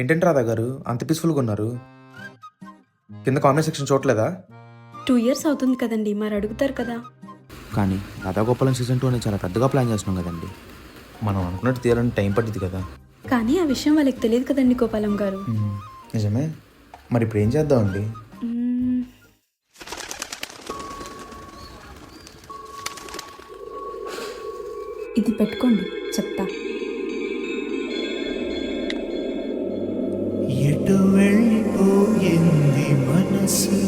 ఏంటంటే రాధా గారు అంత పీస్ఫుల్గా ఉన్నారు? కింద కామెంట్ సెక్షన్ చూడలేదా? 2 years అవుతుంది కదండి, మరి అడుగుతారు కదా. కానీ రాధా గోపాలం సీజన్ 2 అనేది చాలా పెద్దగా ప్లాన్ చేస్తున్నాం కదండి. మనం అనుకున్నట్టు తీయాలని టైం పట్టింది కదా. కానీ ఆ విషయం వాళ్ళకి తెలియదు కదండి గోపాలం గారు. నిజమే. మరి ఇప్పుడు ఏం చేద్దామండి? మ్మ్, ఇది పెట్టుకోండి, చెప్తా. ఎటు వెళ్ళిపోయింది మనసు